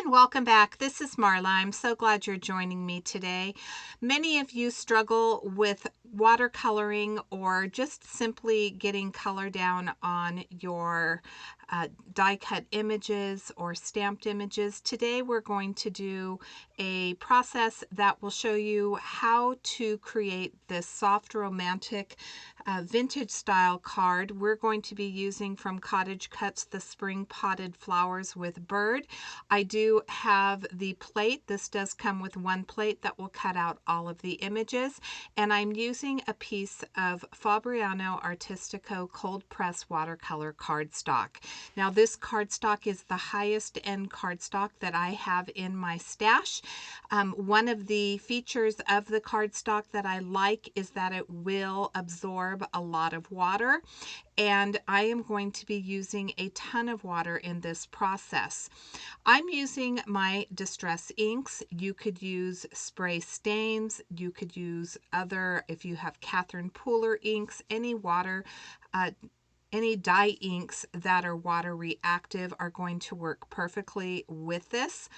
and welcome back. This is Marla. I'm so glad you're joining me today. Many of you struggle with watercoloring or just simply getting color down on your die cut images or stamped images. Today we're going to do a process that will show you how to create this soft romantic vintage style card. We're going to be using from CottageCutz the Spring Potted Flowers with Bird. I do have the plate. This does come with one plate that will cut out all of the images, and I'm using a piece of Fabriano Artistico cold press watercolor cardstock. Now this cardstock is the highest end cardstock that I have in my stash. One of the features of the cardstock that I like is that it will absorb a lot of water, and I am going to be using a ton of water in this process. I'm using my distress inks. You could use spray stains. You could use other, if you have Catherine Pooler inks, any dye inks that are water reactive are going to work perfectly with this.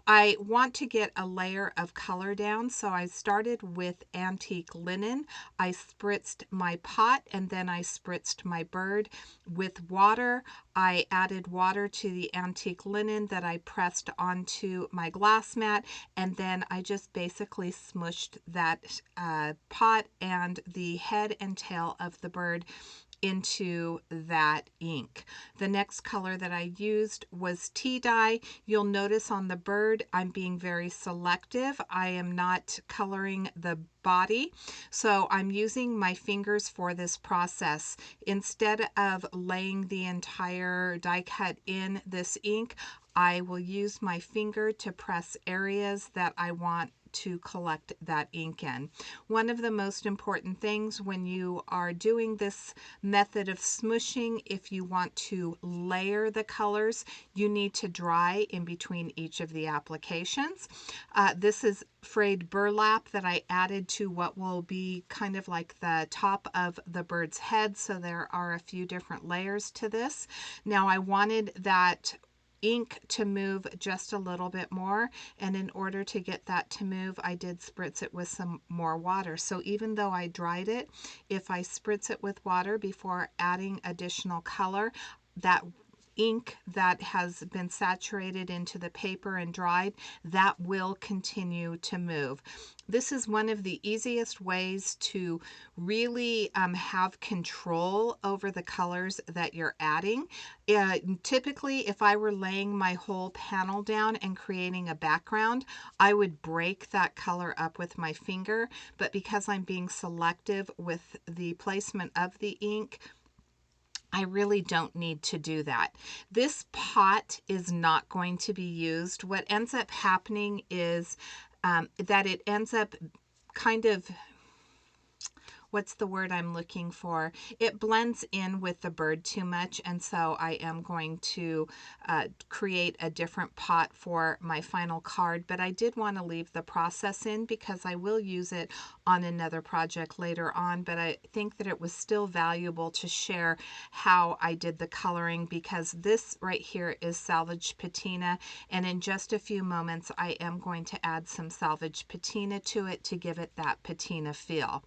I want to get a layer of color down, so I started with antique linen. I spritzed my pot and then I spritzed my bird with water. I added water to the antique linen that I pressed onto my glass mat, and then I just basically smushed that pot and the head and tail of the bird into that ink. The next color that I used was tea dye. You'll notice on the bird I'm being very selective. I am not coloring the body, so I'm using my fingers for this process. Instead of laying the entire die cut in this ink, I will use my finger to press areas that I want to collect that ink in. One of the most important things when you are doing this method of smooshing, if you want to layer the colors, you need to dry in between each of the applications. This is frayed burlap that I added to what will be kind of like the top of the bird's head, so there are a few different layers to this. Now I wanted that ink to move just a little bit more, and in order to get that to move, I did spritz it with some more water. So even though I dried it, if I spritz it with water before adding additional color, that ink that has been saturated into the paper and dried, that will continue to move. This is one of the easiest ways to really have control over the colors that you're adding. Typically, if I were laying my whole panel down and creating a background, I would break that color up with my finger, but because I'm being selective with the placement of the ink, I really don't need to do that. This pot is not going to be used. What ends up happening is that it ends up kind of, what's the word I'm looking for? It blends in with the bird too much, and so I am going to create a different pot for my final card, but I did want to leave the process in because I will use it on another project later on, but I think that it was still valuable to share how I did the coloring, because this right here is salvage patina, and in just a few moments I am going to add some salvage patina to it to give it that patina feel.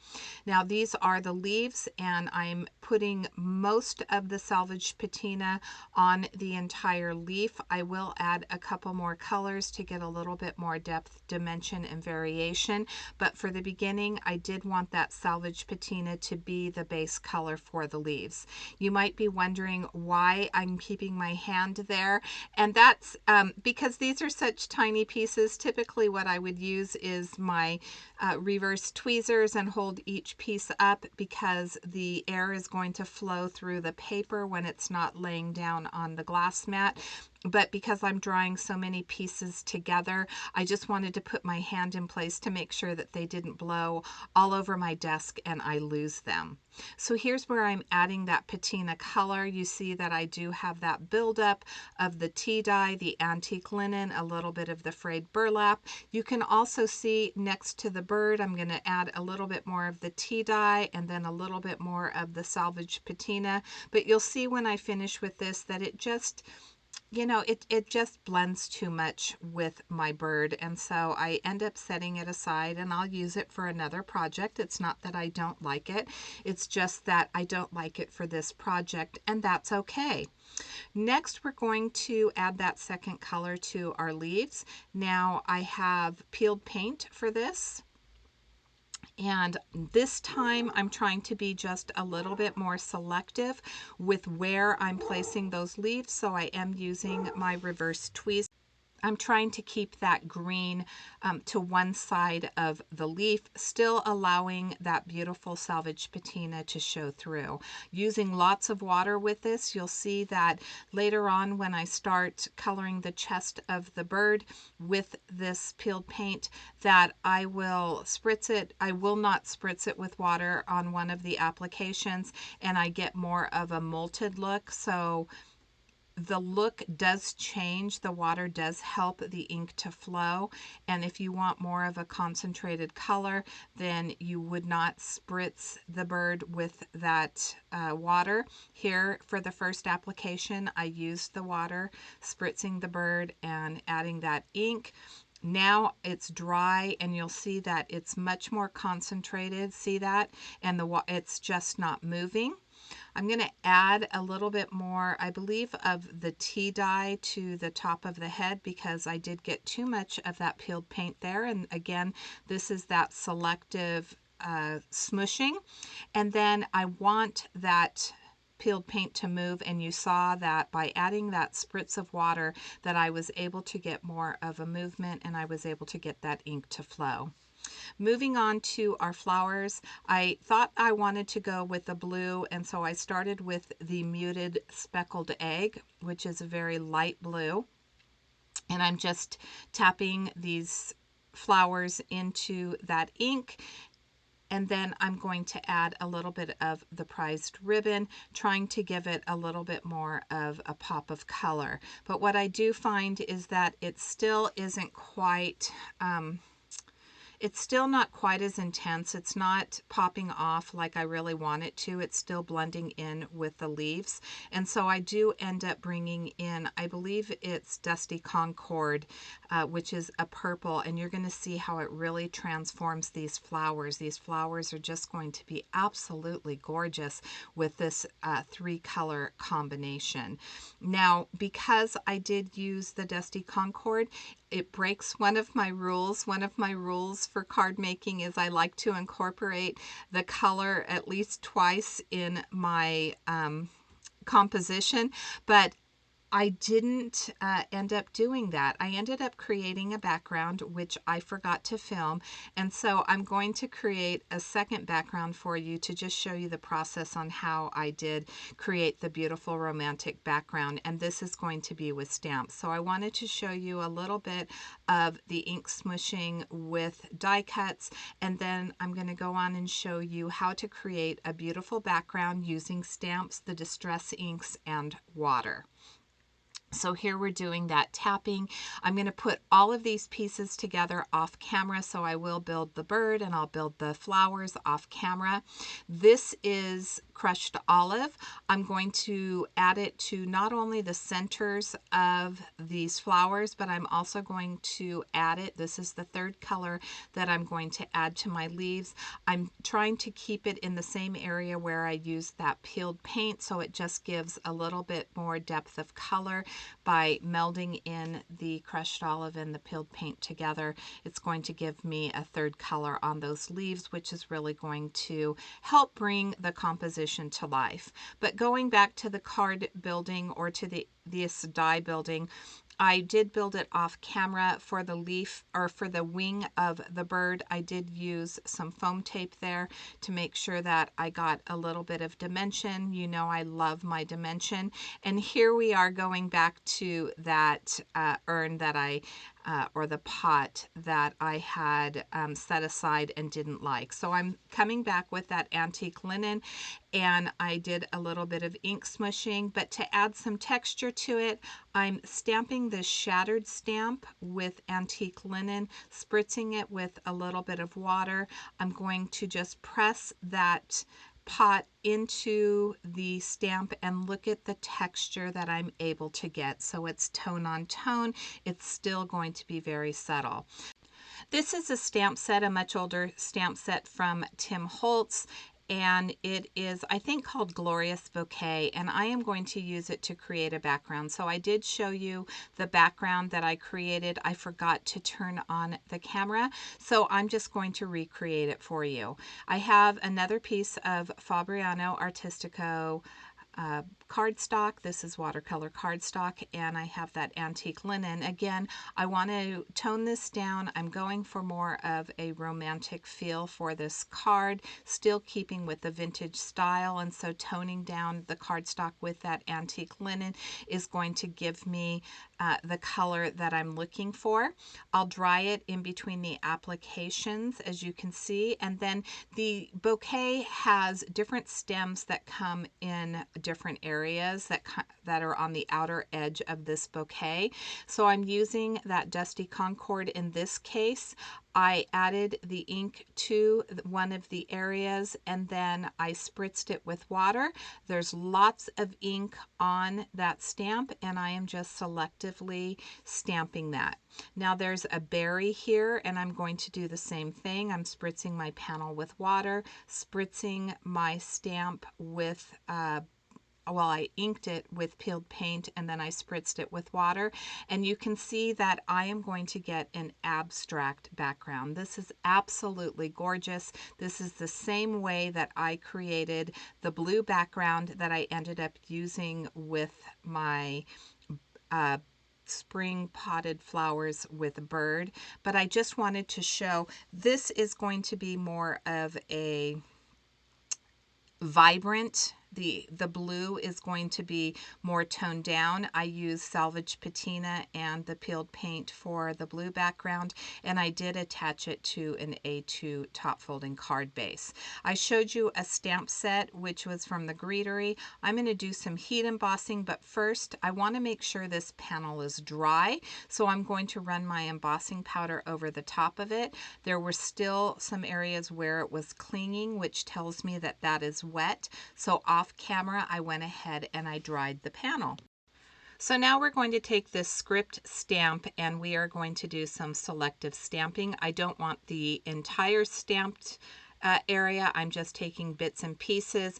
Now these are the leaves, and I'm putting most of the salvage patina on the entire leaf. I will add a couple more colors to get a little bit more depth, dimension, and variation, but for the beginning I did want that salvage patina to be the base color for the leaves. You might be wondering why I'm keeping my hand there, and that's because these are such tiny pieces. Typically what I would use is my reverse tweezers and hold each piece up, because the air is going to flow through the paper when it's not laying down on the glass mat. But because I'm drawing so many pieces together, I just wanted to put my hand in place to make sure that they didn't blow all over my desk and I lose them. So here's where I'm adding that patina color. You see that I do have that buildup of the tea dye, the antique linen, a little bit of the frayed burlap. You can also see next to the bird, I'm going to add a little bit more of the tea dye and then a little bit more of the salvage patina. But you'll see when I finish with this that it just you know, it just blends too much with my bird, and so I end up setting it aside, and I'll use it for another project. It's not that I don't like it, it's just that I don't like it for this project, and that's okay. Next, we're going to add that second color to our leaves. Now I have peeled paint for this. And this time I'm trying to be just a little bit more selective with where I'm placing those leaves. So I am using my reverse tweeze. I'm trying to keep that green to one side of the leaf, still allowing that beautiful salvage patina to show through. Using lots of water with this, you'll see that later on when I start coloring the chest of the bird with this peeled paint, that I will spritz it. I will not spritz it with water on one of the applications, and I get more of a molted look. So the look does change. The water does help the ink to flow, and if you want more of a concentrated color, then you would not spritz the bird with that water. Here for the first application, I used the water, spritzing the bird and adding that ink. Now it's dry, and you'll see that it's much more concentrated. See that? And it's just not moving. I'm going to add a little bit more, I believe, of the tea dye to the top of the head, because I did get too much of that peeled paint there. And again, this is that selective smushing. And then I want that peeled paint to move, and you saw that by adding that spritz of water that I was able to get more of a movement, and I was able to get that ink to flow. Moving on to our flowers, I thought I wanted to go with the blue, and so I started with the muted speckled egg, which is a very light blue. And I'm just tapping these flowers into that ink, and then I'm going to add a little bit of the prized ribbon, trying to give it a little bit more of a pop of color. But what I do find is that it still isn't quite it's still not quite as intense. It's not popping off like I really want it to. It's still blending in with the leaves. And so I do end up bringing in, I believe it's Dusty Concord, which is a purple. And you're going to see how it really transforms these flowers. These flowers are just going to be absolutely gorgeous with this 3-color combination. Now, because I did use the Dusty Concord, it breaks one of my rules. One of my rules for card making is I like to incorporate the color at least twice in my composition, but I didn't end up doing that. I ended up creating a background, which I forgot to film. And so I'm going to create a second background for you to just show you the process on how I did create the beautiful romantic background. And this is going to be with stamps. So I wanted to show you a little bit of the ink smushing with die cuts. And then I'm going to go on and show you how to create a beautiful background using stamps, the distress inks, and water. So here we're doing that tapping. I'm going to put all of these pieces together off camera. So I will build the bird and I'll build the flowers off camera. This is crushed olive. I'm going to add it to not only the centers of these flowers, but I'm also going to add it. This is the 3rd color that I'm going to add to my leaves. I'm trying to keep it in the same area where I used that peeled paint, so it just gives a little bit more depth of color. By melding in the crushed olive and the peeled paint together, it's going to give me a 3rd color on those leaves, which is really going to help bring the composition to life. But going back to the card building, or to this die building, I did build it off camera. For the leaf, or for the wing of the bird, I did use some foam tape there to make sure that I got a little bit of dimension. You know I love my dimension. And here we are going back to that urn that or the pot that I had set aside and didn't like. So I'm coming back with that antique linen, and I did a little bit of ink smushing, but to add some texture to it, I'm stamping this shattered stamp with antique linen, spritzing it with a little bit of water. I'm going to just press that pot into the stamp and look at the texture that I'm able to get. So it's tone on tone. It's still going to be very subtle. This is a stamp set, a much older stamp set from Tim Holtz, and it is, I think, called Glorious Bouquet, and I am going to use it to create a background. So I did show you the background that I created. I forgot to turn on the camera, so I'm just going to recreate it for you. I have another piece of Fabriano Artistico cardstock. This is watercolor cardstock, and I have that antique linen. Again, I want to tone this down. I'm going for more of a romantic feel for this card, still keeping with the vintage style, and so toning down the cardstock with that antique linen is going to give me the color that I'm looking for. I'll dry it in between the applications, as you can see, and then the bouquet has different stems that come in different areas that are on the outer edge of this bouquet. So I'm using that Dusty Concord in this case. I added the ink to one of the areas and then I spritzed it with water. There's lots of ink on that stamp and I am just selectively stamping that. Now there's a berry here and I'm going to do the same thing. I'm spritzing my panel with water, spritzing my stamp with well, I inked it with peeled paint and then I spritzed it with water, and you can see that I am going to get an abstract background. This is absolutely gorgeous. This is the same way that I created the blue background that I ended up using with my spring potted flowers with a bird, but I just wanted to show this is going to be more of a vibrant. The blue is going to be more toned down. I used salvage patina and the peeled paint for the blue background, and I did attach it to an A2 top folding card base. I showed you a stamp set which was from the Greetery. I'm going to do some heat embossing, but first I want to make sure this panel is dry, so I'm going to run my embossing powder over the top of it. There were still some areas where it was clinging, which tells me that that is wet. So off camera, I went ahead and I dried the panel. So now we're going to take this script stamp and we are going to do some selective stamping. I don't want the entire stamped area. I'm just taking bits and pieces,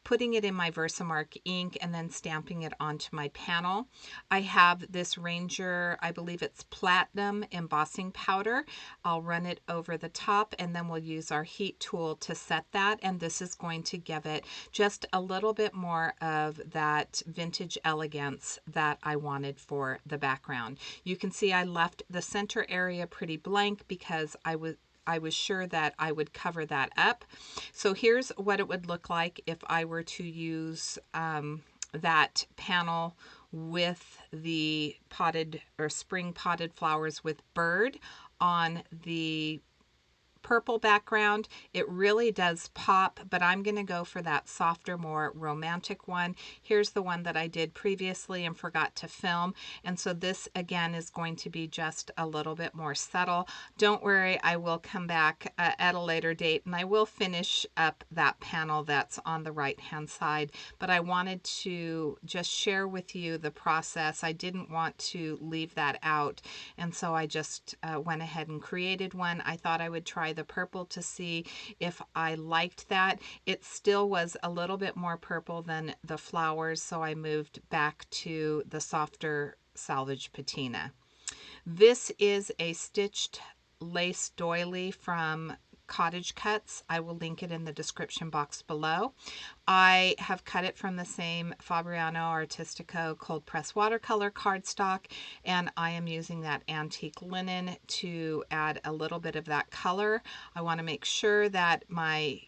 putting it in my Versamark ink and then stamping it onto my panel. I have this Ranger, I believe it's platinum embossing powder. I'll run it over the top and then we'll use our heat tool to set that, and this is going to give it just a little bit more of that vintage elegance that I wanted for the background. You can see I left the center area pretty blank because I was sure that I would cover that up. So here's what it would look like if I were to use that panel with the potted or spring potted flowers with bird on the purple background. It really does pop, but I'm going to go for that softer, more romantic one. Here's the one that I did previously and forgot to film, and so this again is going to be just a little bit more subtle. Don't worry, I will come back at a later date and I will finish up that panel that's on the right hand side, but I wanted to just share with you the process. I didn't want to leave that out, and so I just went ahead and created one. I thought I would try the purple to see if I liked that. It still was a little bit more purple than the flowers, so I moved back to the softer salvage patina. This is a stitched lace doily from CottageCutz. I will link it in the description box below. I have cut it from the same Fabriano Artistico cold press watercolor cardstock, and I am using that antique linen to add a little bit of that color. I want to make sure that my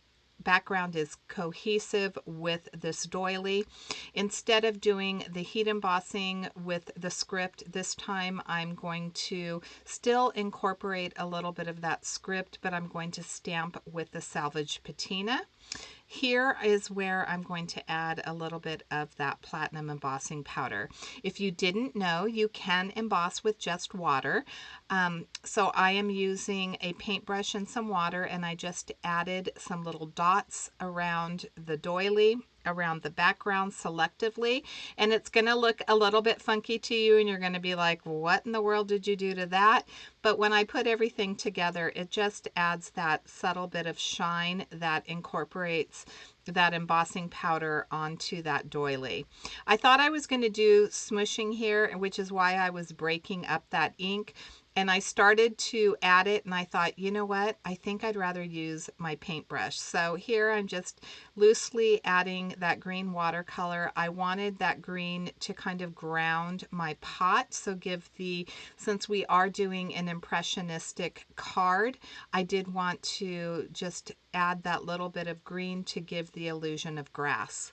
background is cohesive with this doily. Instead of doing the heat embossing with the script, this time I'm going to still incorporate a little bit of that script, but I'm going to stamp with the salvage patina. Here is where I'm going to add a little bit of that platinum embossing powder. If you didn't know, you can emboss with just water. So I am using a paintbrush and some water, and I just added some little dots around the doily, around the background selectively, and it's going to look a little bit funky to you, and you're going to be like, what in the world did you do to that? But when I put everything together, it just adds that subtle bit of shine that incorporates that embossing powder onto that doily. I thought I was going to do smushing here, which is why I was breaking up that ink. And I started to add it, and I thought, you know what? I think I'd rather use my paintbrush. So here I'm just loosely adding that green watercolor. I wanted that green to kind of ground my pot. So since we are doing an impressionistic card, I did want to just add that little bit of green to give the illusion of grass.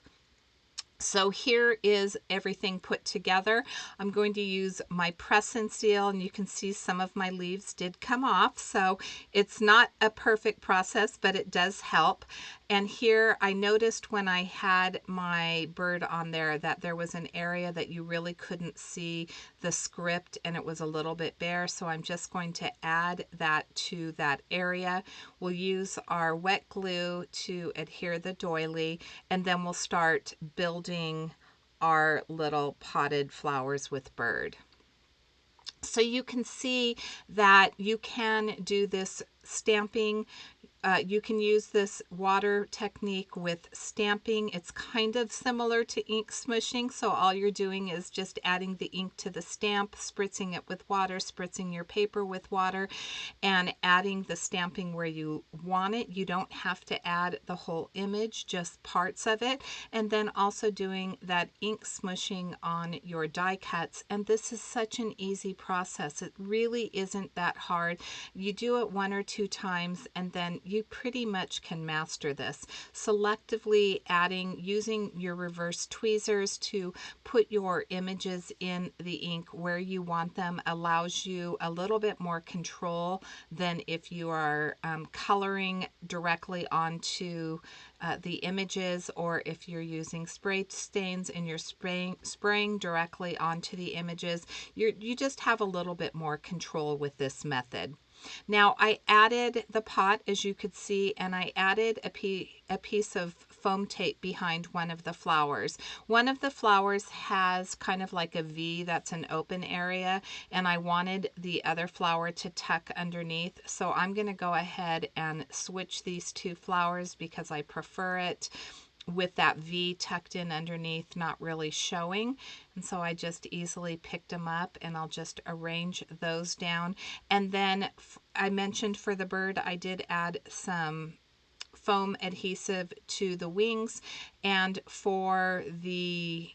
So here is everything put together. I'm going to use my press and seal, and you can see some of my leaves did come off. So it's not a perfect process, but it does help. And here I noticed when I had my bird on there that there was an area that you really couldn't see the script, and it was a little bit bare. So I'm just going to add that to that area. We'll use our wet glue to adhere the doily, and then we'll start building our little potted flowers with bird. So you can see that you can do this stamping. You can use this water technique with stamping. It's kind of similar to ink smushing, so all you're doing is just adding the ink to the stamp, spritzing it with water, spritzing your paper with water, and adding the stamping where you want it. You don't have to add the whole image, just parts of it. And then also doing that ink smushing on your die cuts. And this is such an easy process. It really isn't that hard. You do it 1 or 2 times, and then you pretty much can master this. Selectively using your reverse tweezers to put your images in the ink where you want them allows you a little bit more control than if you are coloring directly onto the images, or if you're using spray stains and you're spraying directly onto the images. You just have a little bit more control with this method. Now I added the pot, as you could see, and I added a piece of foam tape behind one of the flowers. One of the flowers has kind of like a V that's an open area, and I wanted the other flower to tuck underneath. So I'm going to go ahead and switch these 2 flowers because I prefer it with that V tucked in underneath, not really showing. And so I just easily picked them up, and I'll just arrange those down. And then I mentioned for the bird, I did add some foam adhesive to the wings, and for the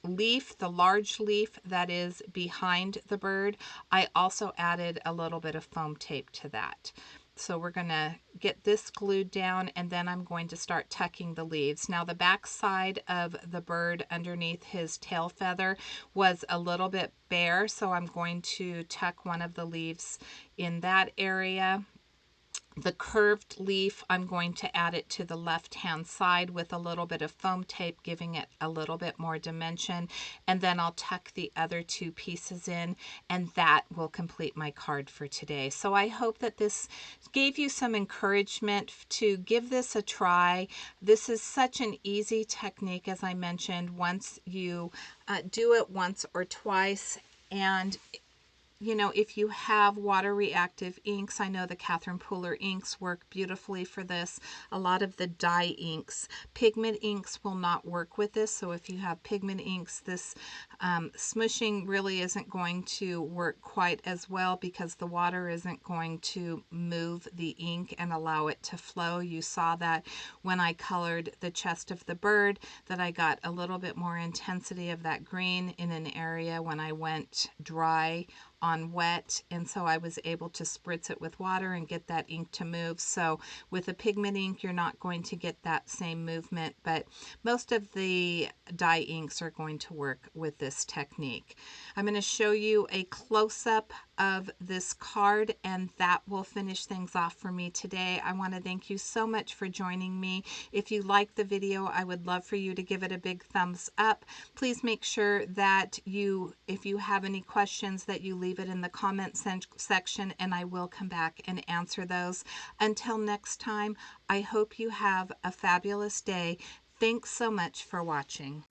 leaf, the large leaf that is behind the bird, I also added a little bit of foam tape to that. So we're going to get this glued down, and then I'm going to start tucking the leaves. Now the back side of the bird underneath his tail feather was a little bit bare, so I'm going to tuck one of the leaves in that area. The curved leaf, I'm going to add it to the left-hand side with a little bit of foam tape, giving it a little bit more dimension. And then I'll tuck the other 2 pieces in, and that will complete my card for today. So I hope that this gave you some encouragement to give this a try. This is such an easy technique, as I mentioned, once you do it once or twice. And you know, if you have water reactive inks, I know the Catherine Pooler inks work beautifully for this. A lot of the dye inks, pigment inks will not work with this. So if you have pigment inks, this smushing really isn't going to work quite as well because the water isn't going to move the ink and allow it to flow. You saw that when I colored the chest of the bird, that I got a little bit more intensity of that green in an area when I went dry on wet, and so I was able to spritz it with water and get that ink to move. So with a pigment ink, you're not going to get that same movement, but most of the dye inks are going to work with this technique. I'm going to show you a close-up of this card, and that will finish things off for me today. I want to thank you so much for joining me. If you like the video, I would love for you to give it a big thumbs up. Please make sure that if you have any questions, that you leave it in the comment section, and I will come back and answer those. Until next time, I hope you have a fabulous day. Thanks so much for watching.